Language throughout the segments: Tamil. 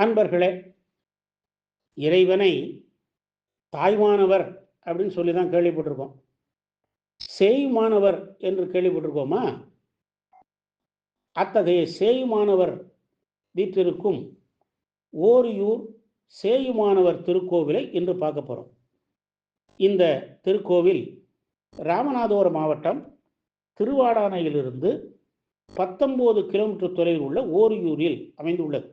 அன்பர்களே, இறைவனை தாய்மானவர் அப்படின்னு சொல்லி தான் கேள்விப்பட்டிருக்கோம். சேயுமானவர் என்று கேள்விப்பட்டிருக்கோமா? அத்தகைய சேயுமானவர் வீற்றிருக்கும் ஓரியூர் சேயுமானவர் திருக்கோவிலை இன்று பார்க்க போகிறோம். இந்த திருக்கோவில் ராமநாதபுரம் மாவட்டம் திருவாடானையிலிருந்து 19 கிலோமீட்டர் தொலைவில் உள்ள ஓரியூரில் அமைந்துள்ளது.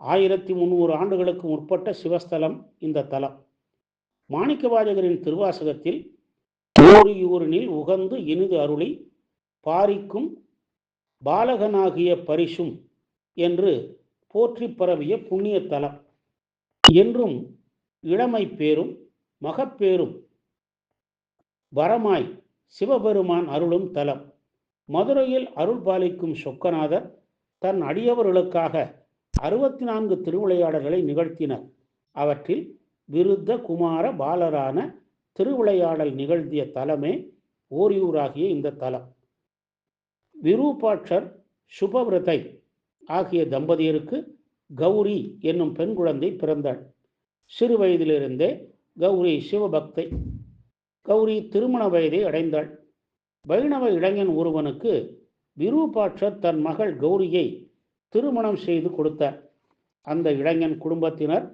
1300 ஆண்டுகளுக்கு முற்பட்ட சிவஸ்தலம் இந்த தலம். மாணிக்கவாசகரின் திருவாசகத்தில் ஓரியூரினில் உகந்து இனிது அருளி பாரிக்கும் பாலகனாகிய பரிசும் என்று போற்றி பரவிய புண்ணிய தலம். என்றும் இளமை பேரும் மகப்பேரும் வரமாய் சிவபெருமான் அருளும் தலம். மதுரையில் அருள் பாலிக்கும் சொக்கநாதர் தன் அடியவர்களுக்காக 64 திருவிளையாடல்களை நிகழ்த்தினர். அவற்றில் விருத்த குமார பாலரான திருவிளையாடல் நிகழ்த்திய தலமே ஓரியூராகிய இந்த தலம். விரூபாட்சர் சுபவிரதை ஆகிய தம்பதியருக்கு கௌரி என்னும் பெண் குழந்தை பிறந்தாள். சிறு வயதிலிருந்தே கௌரி சிவபக்தை. கௌரி திருமண வயதை அடைந்தாள். வைணவ இளைஞன் ஒருவனுக்கு விரூபாட்சர் தன் மகள் கௌரியை திருமணம் செய்து கொடுத்தார். அந்த இளைஞன் குடும்பத்தினர்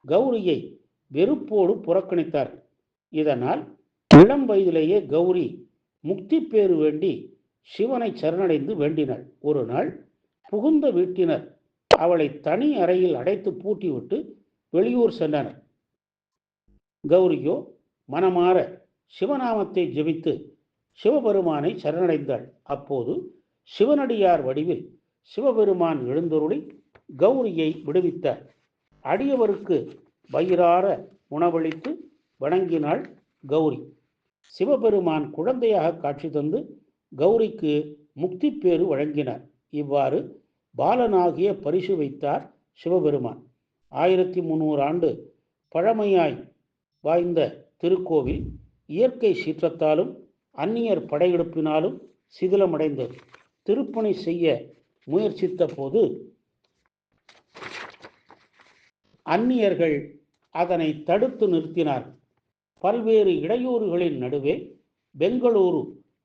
கௌரியை வெறுப்போடு புறக்கணித்தார். இதனால் இளம் வயதிலேயே கௌரி முக்தி பேறு வேண்டி சிவனை சரணடைந்து வேண்டினாள். ஒரு நாள் புகுந்த வீட்டினர் அவளை தனி அறையில் அடைத்து பூட்டிவிட்டு வெளியூர் சென்றனர். கௌரியோ மனமாற சிவநாமத்தை ஜெபித்து சிவபெருமானை சரணடைந்தாள். அப்போது சிவனடியார் வடிவில் சிவபெருமான் எழுந்தருளி கௌரியை விடுவித்தார். அடியவருக்கு வயிறார உணவளித்து வணங்கினாள் கௌரி. சிவபெருமான் குழந்தையாக காட்சி தந்து கௌரிக்கு முக்தி பேறு வழங்கினார். இவ்வாறு பாலனாகிய பரிசு வைத்தார் சிவபெருமான். 1300 ஆண்டு பழமையாய் வாய்ந்த திருக்கோவில் இயற்கை சீற்றத்தாலும் அந்நியர் படையெடுப்பினாலும் சிதிலமடைந்தது. திருப்பணி செய்ய முயற்சித்த போது அந்நியர்கள் அதனை தடுத்து நிறுத்தினார். பல்வேறு இடையூறுகளின் நடுவே பெங்களூரு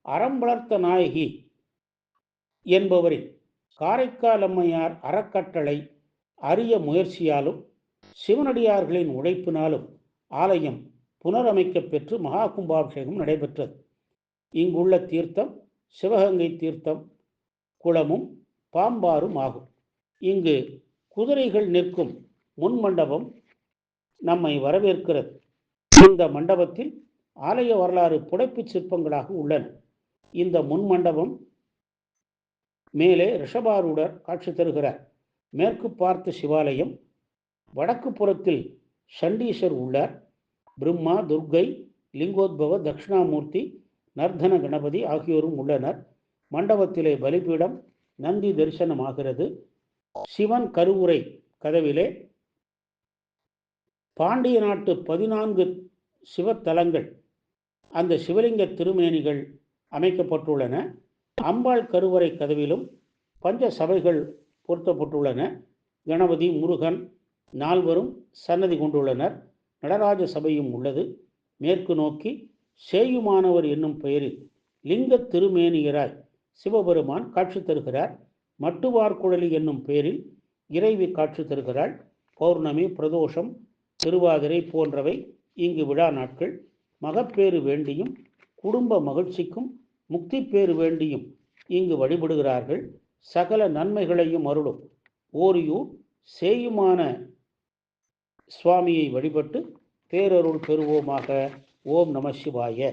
அறம்பளர்த்த நாயகி என்பவரின் காரைக்கால் அம்மையார் அறக்கட்டளை அரிய முயற்சியாலும் சிவனடியார்களின் உழைப்பினாலும் ஆலயம் புனரமைக்க பெற்று மகா கும்பாபிஷேகம் நடைபெற்றது. இங்குள்ள தீர்த்தம் சிவகங்கை தீர்த்தம் குளமும் பாம்பாரும் ஆகும். இங்கு குதிரைகள் நிற்கும் முன் மண்டபம் நம்மை வரவேற்கிறது. இந்த மண்டபத்தில் ஆலய வரலாறு புடைப்பு சிற்பங்களாக உள்ளன. இந்த முன் மண்டபம் மேலே ரிஷபாரூடர் காட்சி தருகிறார். மேற்கு பார்த்த சிவாலயம். வடக்கு புறத்தில் சண்டீசர் உள்ளார். பிரம்மா, துர்க்கை, லிங்கோத்பவ, தட்சிணாமூர்த்தி, நர்தன கணபதி ஆகியோரும் உள்ளனர். மண்டபத்திலே பலிபீடம், நந்தி தரிசனமாகிறது. சிவன் கருவுரை கதவிலே பாண்டிய நாட்டு 14 சிவத்தலங்கள், அந்த சிவலிங்க திருமேனிகள் அமைக்கப்பட்டுள்ளன. அம்பாள் கருவறை கதவிலும் பஞ்ச சபைகள் பொருத்தப்பட்டுள்ளன. கணபதி, முருகன் நால்வரும் சன்னதி கொண்டுள்ளனர். நடராஜ சபையும் உள்ளது. மேற்கு நோக்கி சேயுமானவர் என்னும் பெயரில் லிங்க திருமேனியராய் சிவபெருமான் காட்சி தருகிறார். மட்டுவார்குழலி என்னும் பெயரில் இறைவி காட்சி தருகிறாள். பௌர்ணமி, பிரதோஷம், திருவாதிரை போன்றவை இங்கு விழா நாட்கள். மகப்பேறு வேண்டியும் குடும்ப மகிழ்ச்சிக்கும் முக்தி பேறு வேண்டியும் இங்கு வழிபடுகிறார்கள். சகல நன்மைகளையும் அருளும் ஓரியூர் சேயுமான சுவாமியை வழிபட்டு பேரருள் பெறுவோமாக. ஓம் நம சிவாய.